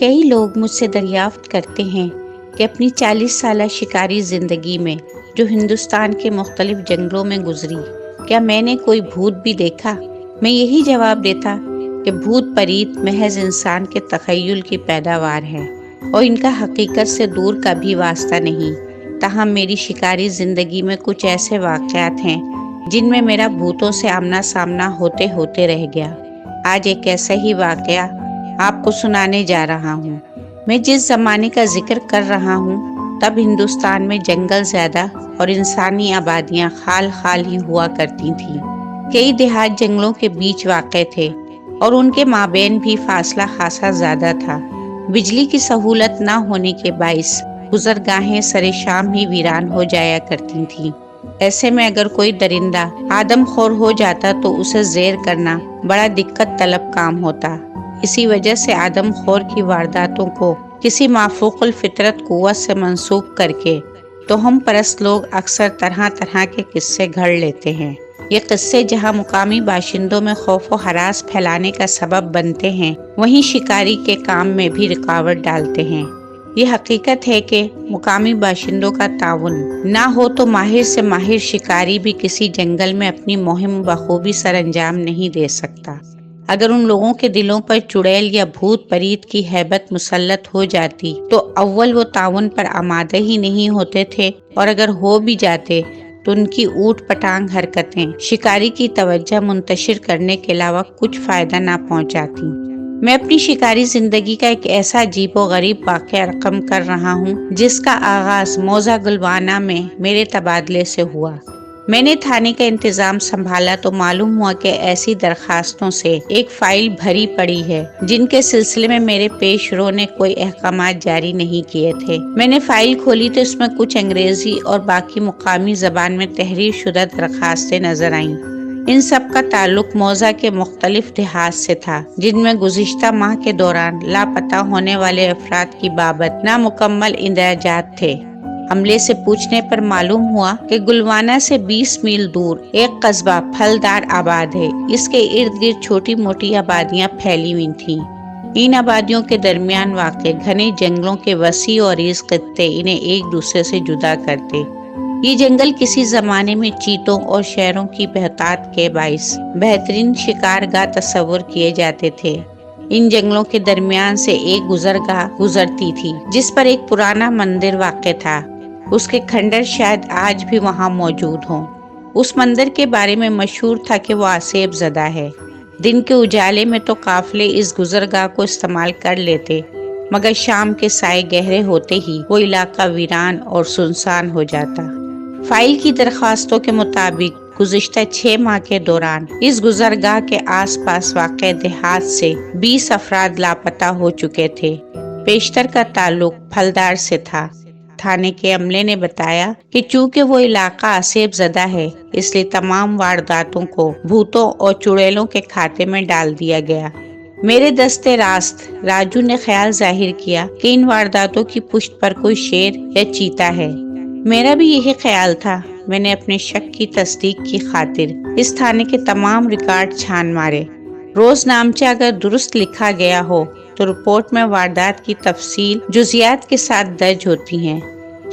کئی لوگ مجھ سے دریافت کرتے ہیں کہ اپنی 40 سالہ شکاری زندگی میں جو ہندوستان کے مختلف جنگلوں میں گزری، کیا میں نے کوئی بھوت بھی دیکھا؟ میں یہی جواب دیتا کہ بھوت پریت محض انسان کے تخیل کی پیداوار ہے اور ان کا حقیقت سے دور کا بھی واسطہ نہیں۔ تاہم میری شکاری زندگی میں کچھ ایسے واقعات ہیں جن میں میرا بھوتوں سے آمنا سامنا ہوتے ہوتے رہ گیا۔ آج ایک ایسا ہی واقعہ آپ کو سنانے جا رہا ہوں۔ میں جس زمانے کا ذکر کر رہا ہوں تب ہندوستان میں جنگل زیادہ اور انسانی آبادیاں خال خال ہی ہوا کرتی تھیں۔ کئی دیہات جنگلوں کے بیچ واقع تھے اور ان کے مابین بھی فاصلہ خاصا زیادہ تھا۔ بجلی کی سہولت نہ ہونے کے باعث گزرگاہیں سرے شام ہی ویران ہو جایا کرتی تھیں۔ ایسے میں اگر کوئی درندہ آدم خور ہو جاتا تو اسے زیر کرنا بڑا دقت طلب کام ہوتا۔ اسی وجہ سے آدم خور کی وارداتوں کو کسی مافوق الفطرت قوت سے منسوب کر کے توہم پرست لوگ اکثر طرح طرح کے قصے گھڑ لیتے ہیں۔ یہ قصے جہاں مقامی باشندوں میں خوف و ہراس پھیلانے کا سبب بنتے ہیں، وہیں شکاری کے کام میں بھی رکاوٹ ڈالتے ہیں۔ یہ حقیقت ہے کہ مقامی باشندوں کا تعاون نہ ہو تو ماہر سے ماہر شکاری بھی کسی جنگل میں اپنی مہم بخوبی سر انجام نہیں دے سکتا۔ اگر ان لوگوں کے دلوں پر چڑیل یا بھوت پریت کی ہیبت مسلط ہو جاتی تو اول وہ تعاون پر آمادہ ہی نہیں ہوتے تھے، اور اگر ہو بھی جاتے تو ان کی اوٹ پٹانگ حرکتیں شکاری کی توجہ منتشر کرنے کے علاوہ کچھ فائدہ نہ پہنچاتی۔ میں اپنی شکاری زندگی کا ایک ایسا عجیب و غریب واقعہ رقم کر رہا ہوں جس کا آغاز موزہ گلوانہ میں میرے تبادلے سے ہوا۔ میں نے تھانے کا انتظام سنبھالا تو معلوم ہوا کہ ایسی درخواستوں سے ایک فائل بھری پڑی ہے جن کے سلسلے میں میرے پیش رو نے کوئی احکامات جاری نہیں کیے تھے۔ میں نے فائل کھولی تو اس میں کچھ انگریزی اور باقی مقامی زبان میں تحریر شدہ درخواستیں نظر آئیں۔ ان سب کا تعلق موزہ کے مختلف دیہات سے تھا جن میں گزشتہ ماہ کے دوران لاپتہ ہونے والے افراد کی بابت نامکمل اندراجات تھے۔ عملے سے پوچھنے پر معلوم ہوا کہ گلوانہ سے 20 میل دور ایک قصبہ پھلدار آباد ہے۔ اس کے ارد گرد چھوٹی موٹی آبادیاں پھیلی ہوئی تھیں۔ ان آبادیوں کے درمیان واقع گھنے جنگلوں کے وسیع اور عریض خطے انہیں ایک دوسرے سے جدا کرتے۔ یہ جنگل کسی زمانے میں چیتوں اور شیروں کی بہتات کے باعث بہترین شکارگاہ تصور کیے جاتے تھے۔ ان جنگلوں کے درمیان سے ایک گزرگاہ گزرتی تھی جس پر ایک پرانا مندر واقع تھا۔ اس کے کھنڈر شاید آج بھی وہاں موجود ہوں۔ اس مندر کے بارے میں مشہور تھا کہ وہ آسیب زدہ ہے۔ دن کے اجالے میں تو قافلے اس گزرگاہ کو استعمال کر لیتے، مگر شام کے سائے گہرے ہوتے ہی وہ علاقہ ویران اور سنسان ہو جاتا۔ فائل کی درخواستوں کے مطابق گزشتہ 6 ماہ کے دوران اس گزرگاہ کے آس پاس واقع دیہات سے 20 افراد لاپتہ ہو چکے تھے۔ بیشتر کا تعلق پھلدار سے تھا۔ تھانے کے عملے نے بتایا کہ چونکہ وہ علاقہ آسیب زدہ ہے، اس لیے تمام وارداتوں کو بھوتوں اور چڑیلوں کے کھاتے میں ڈال دیا گیا۔ میرے دستے راست راجو نے خیال ظاہر کیا کہ ان وارداتوں کی پشت پر کوئی شیر یا چیتا ہے۔ میرا بھی یہی خیال تھا۔ میں نے اپنے شک کی تصدیق کی خاطر اس تھانے کے تمام ریکارڈ چھان مارے۔ روز نامچہ اگر درست لکھا گیا ہو تو رپورٹ میں واردات کی تفصیل جزیات کے ساتھ درج ہوتی ہیں۔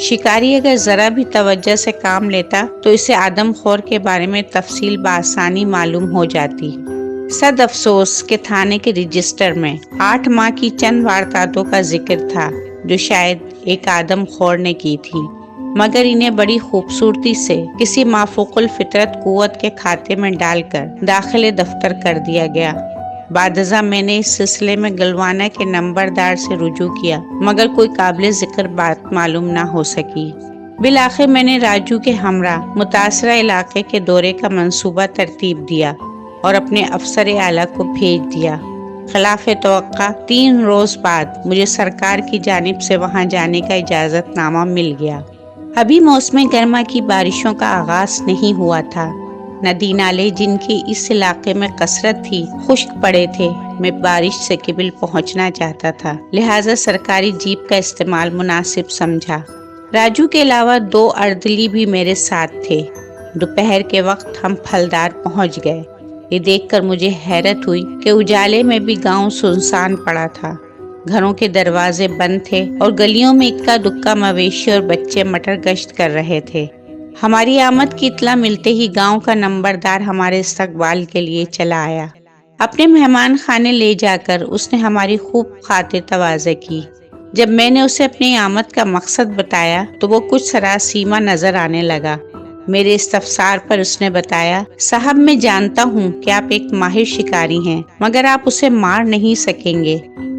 شکاری اگر ذرا بھی توجہ سے کام لیتا تو اسے آدم خور کے بارے میں تفصیل بآسانی معلوم ہو جاتی۔ صد افسوس کہ تھانے کے رجسٹر میں 8 ماہ کی چند وارداتوں کا ذکر تھا جو شاید ایک آدم خور نے کی تھی، مگر انہیں بڑی خوبصورتی سے کسی مافوق الفطرت قوت کے کھاتے میں ڈال کر داخل دفتر کر دیا گیا۔ بعد ازاں میں نے اس سلسلے میں گلوانہ کے نمبردار سے رجوع کیا، مگر کوئی قابل ذکر بات معلوم نہ ہو سکی۔ بالآخر میں نے راجو کے ہمراہ متاثرہ علاقے کے دورے کا منصوبہ ترتیب دیا اور اپنے افسر اعلیٰ کو بھیج دیا۔ خلاف توقع 3 روز بعد مجھے سرکار کی جانب سے وہاں جانے کا اجازت نامہ مل گیا۔ ابھی موسم گرما کی بارشوں کا آغاز نہیں ہوا تھا۔ ندی نالے جن کی اس علاقے میں کثرت تھی خشک پڑے تھے۔ میں بارش سے قبل پہنچنا چاہتا تھا، لہٰذا سرکاری جیپ کا استعمال مناسب سمجھا۔ راجو کے علاوہ 2 اردلی بھی میرے ساتھ تھے۔ دوپہر کے وقت ہم پھلدار پہنچ گئے۔ یہ دیکھ کر مجھے حیرت ہوئی کہ اجالے میں بھی گاؤں سنسان پڑا تھا۔ گھروں کے دروازے بند تھے اور گلیوں میں اکا دکا مویشی اور بچے مٹر گشت کر رہے تھے۔ ہماری آمد کی اطلاع ملتے ہی گاؤں کا نمبردار ہمارے استقبال کے لیے چلا آیا۔ اپنے مہمان خانے لے جا کر اس نے ہماری خوب خاطر تواضع کی۔ جب میں نے اسے اپنی آمد کا مقصد بتایا تو وہ کچھ سراسیمہ نظر آنے لگا۔ میرے استفسار پر اس نے بتایا، صاحب میں جانتا ہوں کہ آپ ایک ماہر شکاری ہیں، مگر آپ اسے مار نہیں سکیں گے۔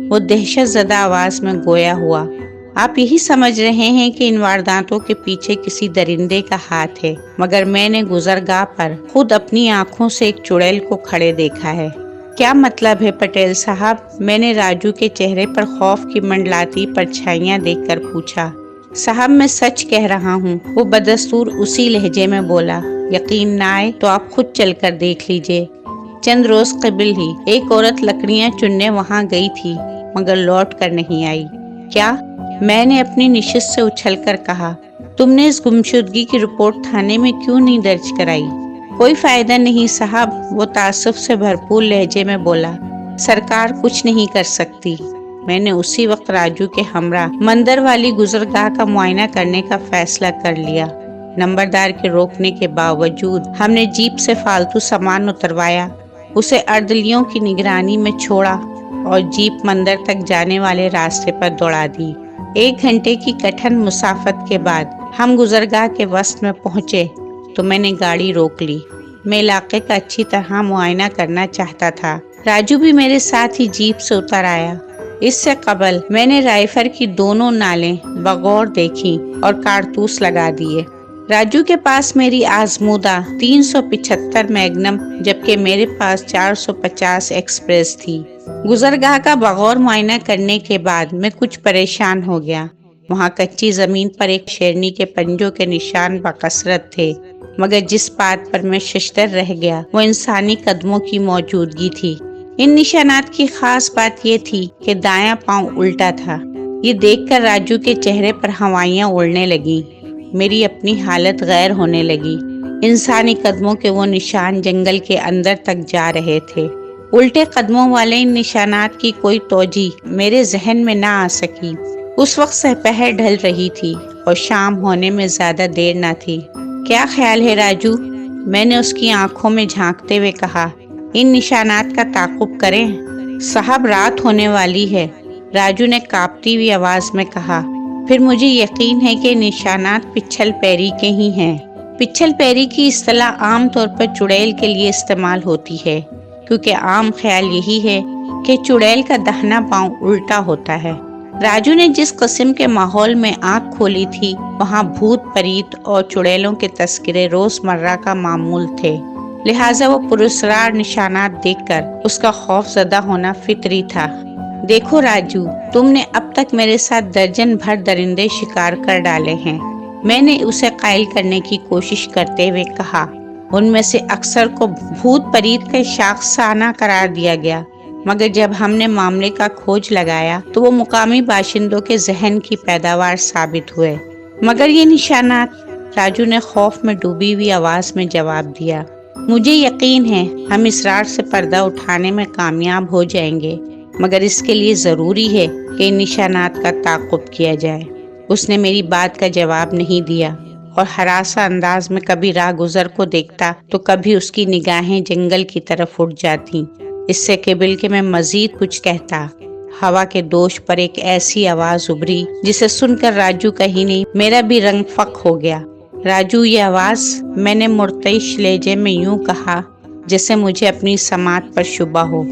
وہ دہشت زدہ آواز میں گویا ہوا، آپ یہی سمجھ رہے ہیں کہ ان وارداتوں کے پیچھے کسی درندے کا ہاتھ ہے، مگر میں نے گزرگاہ پر خود اپنی آنکھوں سے ایک چڑیل کو کھڑے دیکھا ہے۔ کیا مطلب ہے پٹیل صاحب؟ میں نے راجو کے چہرے پر خوف کی منڈلاتی پرچھائیاں دیکھ کر پوچھا۔ صاحب میں سچ کہہ رہا ہوں، وہ بدستور اسی لہجے میں بولا۔ یقین نہ آئے تو آپ خود چل کر دیکھ لیجئے۔ چند روز قبل ہی ایک عورت لکڑیاں چننے وہاں گئی تھی، مگر لوٹ کر نہیں آئی۔ کیا؟ میں نے اپنی نشست سے اچھل کر کہا، تم نے اس گمشدگی کی رپورٹ تھانے میں کیوں نہیں درج کرائی؟ کوئی فائدہ نہیں صاحب، وہ تعصب سے بھرپور لہجے میں بولا، سرکار کچھ نہیں کر سکتی۔ میں نے اسی وقت راجو کے ہمراہ مندر والی گزرگاہ کا معائنہ کرنے کا فیصلہ کر لیا۔ نمبردار کے روکنے کے باوجود ہم نے جیپ سے فالتو سامان اتروایا، اسے اردلیوں کی نگرانی میں چھوڑا اور جیپ مندر تک جانے والے راستے پر دوڑا دی۔ 1 گھنٹے کی کٹھن مسافت کے بعد ہم گزرگاہ کے وسط میں پہنچے تو میں نے گاڑی روک لی۔ میں علاقے کا اچھی طرح معائنہ کرنا چاہتا تھا۔ راجو بھی میرے ساتھ ہی جیپ سے اتر آیا۔ اس سے قبل میں نے رائفل کی دونوں نالیں بغور دیکھی اور کارتوس لگا دیے۔ راجو کے پاس میری آزمودہ 375 میگنم جبکہ میرے پاس 450 ایکسپریس تھی۔ گزرگاہ کا بغور معائنہ کرنے کے بعد میں کچھ پریشان ہو گیا۔ وہاں کچی زمین پر ایک شیرنی کے پنجوں کے نشان بکثرت تھے، مگر جس بات پر میں ششدر رہ گیا وہ انسانی قدموں کی موجودگی تھی۔ ان نشانات کی خاص بات یہ تھی کہ دایاں پاؤں الٹا تھا۔ یہ دیکھ کر راجو کے چہرے پر ہوائیاں اڑنے لگیں۔ میری اپنی حالت غیر ہونے لگی۔ انسانی قدموں کے وہ نشان جنگل کے اندر تک جا رہے تھے۔ الٹے قدموں والے ان نشانات کی کوئی توجہ میرے ذہن میں نہ آ سکی۔ اس وقت سپہر ڈھل رہی تھی اور شام ہونے میں زیادہ دیر نہ تھی۔ کیا خیال ہے راجو؟ میں نے اس کی آنکھوں میں جھانکتے ہوئے کہا، ان نشانات کا تعاقب کریں؟ صاحب رات ہونے والی ہے، راجو نے کانپتی ہوئی آواز میں کہا۔ پھر مجھے یقین ہے کہ نشانات پچھل پیری کے ہی ہیں۔ پچھل پیری کی اصطلاح عام طور پر چڑیل کے لیے استعمال ہوتی ہے، کیونکہ عام خیال یہی ہے کہ چڑیل کا داہنا پاؤں الٹا ہوتا ہے۔ راجو نے جس قسم کے ماحول میں آنکھ کھولی تھی وہاں بھوت پریت اور چڑیلوں کے تذکرے روزمرہ کا معمول تھے، لہٰذا وہ پراسرار نشانات دیکھ کر اس کا خوف زدہ ہونا فطری تھا۔ دیکھو راجو، تم نے اب تک میرے ساتھ درجن بھر درندے شکار کر ڈالے ہیں، میں نے اسے قائل کرنے کی کوشش کرتے ہوئے کہا۔ ان میں سے اکثر کو بھوت پریت کا شاخسانہ قرار دیا گیا، مگر جب ہم نے معاملے کا کھوج لگایا تو وہ مقامی باشندوں کے ذہن کی پیداوار ثابت ہوئے۔ مگر یہ نشانات، راجو نے خوف میں ڈوبی ہوئی آواز میں جواب دیا، مجھے یقین ہے ہم اسرار سے پردہ اٹھانے میں کامیاب ہو جائیں گے، مگر اس کے لیے ضروری ہے کہ ان نشانات کا تعاقب کیا جائے۔ اس نے میری بات کا جواب نہیں دیا اور ہراسہ انداز میں کبھی راہ گزر کو دیکھتا تو کبھی اس کی نگاہیں جنگل کی طرف اٹھ جاتی۔ اس سے قبل کہ میں مزید کچھ کہتا، ہوا کے دوش پر ایک ایسی آواز ابھری جسے سن کر راجو کا ہی نہیں میرا بھی رنگ فق ہو گیا۔ راجو، یہ آواز، میں نے مرتعش لہجے میں یوں کہا جیسے مجھے اپنی سماعت پر شبہ ہو۔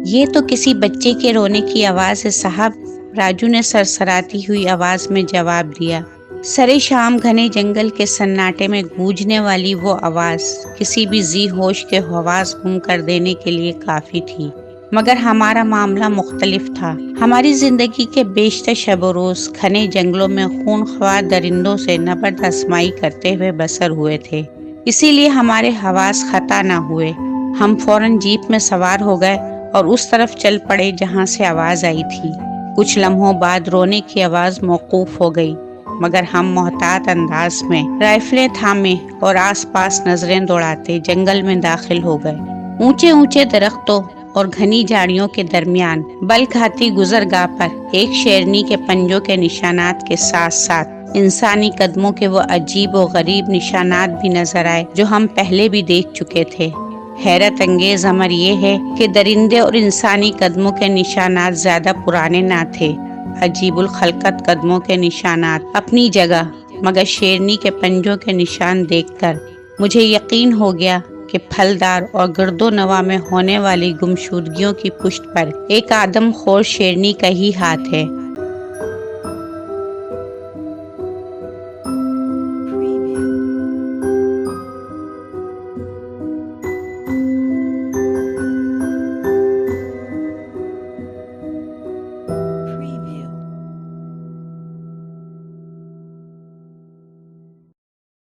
یہ تو کسی بچے کے رونے کی آواز ہے صاحب، راجو نے سرسراتی ہوئی آواز میں جواب دیا۔ سرے شام گھنے جنگل کے سناٹے میں گونجنے والی وہ آواز کسی بھی ذی ہوش کے حواس گم کر دینے کے لیے کافی تھی، مگر ہمارا معاملہ مختلف تھا۔ ہماری زندگی کے بیشتر شب و روز گھنے جنگلوں میں خون خوار درندوں سے نبرد آزمائی کرتے ہوئے بسر ہوئے تھے، اسی لیے ہمارے حواس خطا نہ ہوئے۔ ہم فوراً جیپ میں سوار ہو گئے اور اس طرف چل پڑے جہاں سے آواز آئی تھی۔ کچھ لمحوں بعد رونے کی آواز موقوف ہو گئی، مگر ہم محتاط انداز میں رائفلیں تھامے اور آس پاس نظریں دوڑاتے جنگل میں داخل ہو گئے۔ اونچے اونچے درختوں اور گھنی جھاڑیوں کے درمیان بل کھاتی گزرگاہ پر ایک شیرنی کے پنجوں کے نشانات کے ساتھ ساتھ انسانی قدموں کے وہ عجیب و غریب نشانات بھی نظر آئے جو ہم پہلے بھی دیکھ چکے تھے۔ حیرت انگیز امر یہ ہے کہ درندے اور انسانی قدموں کے نشانات زیادہ پرانے نہ تھے۔ عجیب الخلقت قدموں کے نشانات اپنی جگہ، مگر شیرنی کے پنجوں کے نشان دیکھ کر مجھے یقین ہو گیا کہ پھلدار اور گرد و نواح میں ہونے والی گمشدگیوں کی پشت پر ایک آدم خور شیرنی کا ہی ہاتھ ہے۔